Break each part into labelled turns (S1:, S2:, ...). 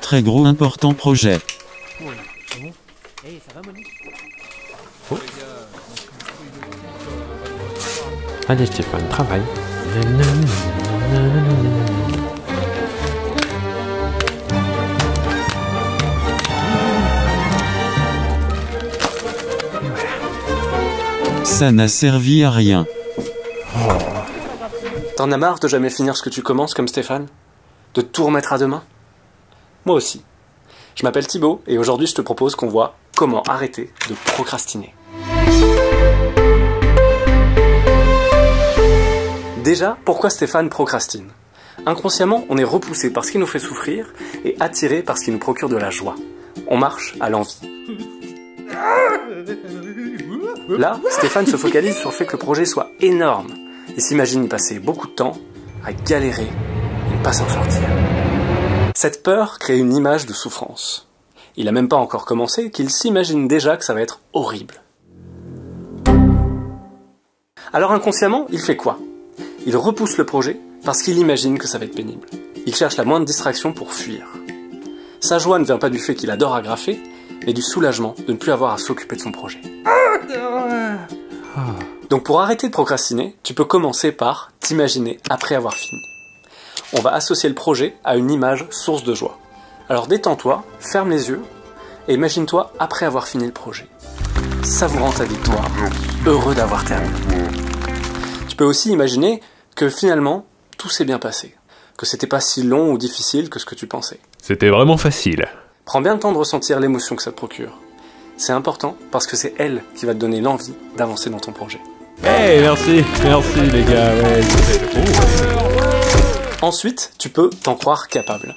S1: Très gros important projet.
S2: Oh. Allez Stéphane, travaille.
S1: Ça n'a servi à rien.
S3: T'en as marre de jamais finir ce que tu commences comme Stéphane? De tout remettre à demain? Moi aussi. Je m'appelle Thibaut et aujourd'hui je te propose qu'on voit comment arrêter de procrastiner. Déjà, pourquoi Stéphane procrastine? Inconsciemment, on est repoussé par ce qui nous fait souffrir et attiré par ce qui nous procure de la joie. On marche à l'envie. Là, Stéphane se focalise sur le fait que le projet soit énorme. Il s'imagine y passer beaucoup de temps, à galérer et ne pas s'en sortir. Cette peur crée une image de souffrance. Il n'a même pas encore commencé qu'il s'imagine déjà que ça va être horrible. Alors inconsciemment, il fait quoi? Il repousse le projet parce qu'il imagine que ça va être pénible. Il cherche la moindre distraction pour fuir. Sa joie ne vient pas du fait qu'il adore agrafer, mais du soulagement de ne plus avoir à s'occuper de son projet. Donc pour arrêter de procrastiner, tu peux commencer par t'imaginer après avoir fini. On va associer le projet à une image source de joie. Alors détends-toi, ferme les yeux et imagine-toi après avoir fini le projet. Savourant ta victoire, heureux d'avoir terminé. Tu peux aussi imaginer que finalement, tout s'est bien passé. Que c'était pas si long ou difficile que ce que tu pensais.
S2: C'était vraiment facile.
S3: Prends bien le temps de ressentir l'émotion que ça te procure. C'est important parce que c'est elle qui va te donner l'envie d'avancer dans ton projet.
S2: Hey, merci les gars, ouais.
S3: Ensuite, tu peux t'en croire capable.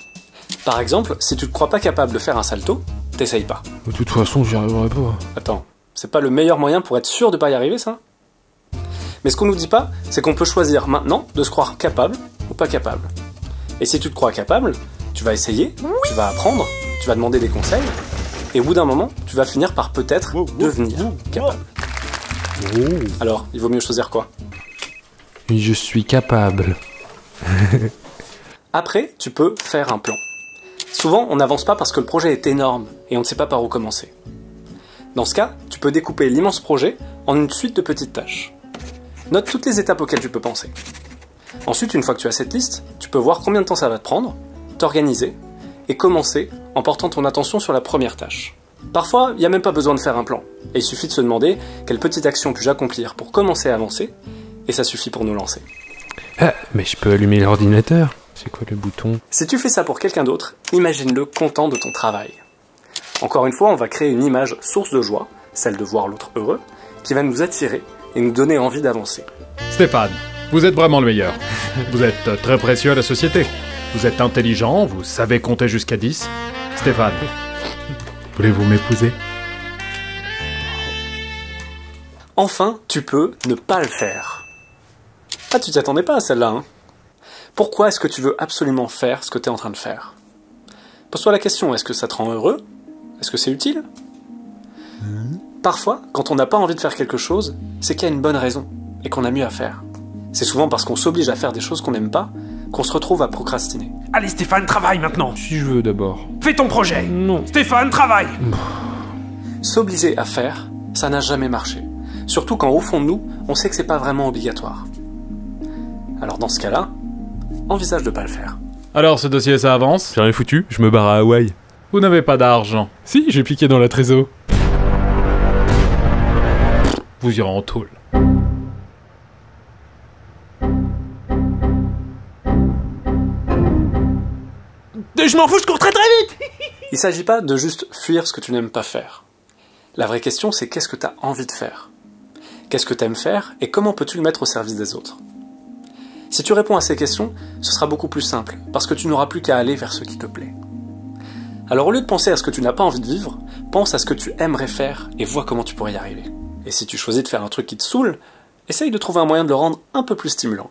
S3: Par exemple, si tu te crois pas capable de faire un salto, t'essayes pas.
S2: De toute façon, j'y arriverai pas.
S3: Attends, c'est pas le meilleur moyen pour être sûr de pas y arriver, ça? Mais ce qu'on nous dit pas, c'est qu'on peut choisir maintenant de se croire capable ou pas capable. Et si tu te crois capable, tu vas essayer, tu vas apprendre, tu vas demander des conseils, et au bout d'un moment, tu vas finir par peut-être devenir capable. Alors, il vaut mieux choisir quoi?
S2: Je suis capable.
S3: Après, tu peux faire un plan. Souvent, on n'avance pas parce que le projet est énorme et on ne sait pas par où commencer. Dans ce cas, tu peux découper l'immense projet en une suite de petites tâches. Note toutes les étapes auxquelles tu peux penser. Ensuite, une fois que tu as cette liste, tu peux voir combien de temps ça va te prendre, t'organiser et commencer en portant ton attention sur la première tâche. Parfois, il n'y a même pas besoin de faire un plan, et il suffit de se demander quelle petite action puis-je accomplir pour commencer à avancer, et ça suffit pour nous lancer.
S2: Ah, mais je peux allumer l'ordinateur. C'est quoi le bouton?
S3: Si tu fais ça pour quelqu'un d'autre, imagine-le content de ton travail. Encore une fois, on va créer une image source de joie, celle de voir l'autre heureux, qui va nous attirer et nous donner envie d'avancer.
S4: Stéphane, vous êtes vraiment le meilleur. Vous êtes très précieux à la société. Vous êtes intelligent, vous savez compter jusqu'à 10. Stéphane, voulez-vous m'épouser?
S3: Enfin, tu peux ne pas le faire. Ah, tu t'y attendais pas à celle-là, hein? Pourquoi est-ce que tu veux absolument faire ce que tu es en train de faire? Pose-toi la question, est-ce que ça te rend heureux? Est-ce que c'est utile? Parfois, quand on n'a pas envie de faire quelque chose, c'est qu'il y a une bonne raison, et qu'on a mieux à faire. C'est souvent parce qu'on s'oblige à faire des choses qu'on n'aime pas, qu'on se retrouve à procrastiner.
S5: Allez Stéphane, travaille maintenant.
S2: Si je veux d'abord.
S5: Fais ton projet.
S2: Non.
S5: Stéphane, travaille.
S3: S'obliger à faire, ça n'a jamais marché. Surtout quand au fond de nous, on sait que c'est pas vraiment obligatoire. Alors dans ce cas-là, envisage de pas le faire.
S4: Alors, ce dossier, ça avance?
S2: J'ai rien foutu, je me barre à Hawaï.
S4: Vous n'avez pas d'argent.
S2: Si, j'ai piqué dans la trésor.
S4: Vous irez en tôle.
S5: Je m'en fous, je cours très vite.
S3: Il s'agit pas de juste fuir ce que tu n'aimes pas faire. La vraie question, c'est qu'est-ce que tu as envie de faire? Qu'est-ce que tu aimes faire et comment peux-tu le mettre au service des autres? Si tu réponds à ces questions, ce sera beaucoup plus simple, parce que tu n'auras plus qu'à aller vers ce qui te plaît. Alors au lieu de penser à ce que tu n'as pas envie de vivre, pense à ce que tu aimerais faire et vois comment tu pourrais y arriver. Et si tu choisis de faire un truc qui te saoule, essaye de trouver un moyen de le rendre un peu plus stimulant.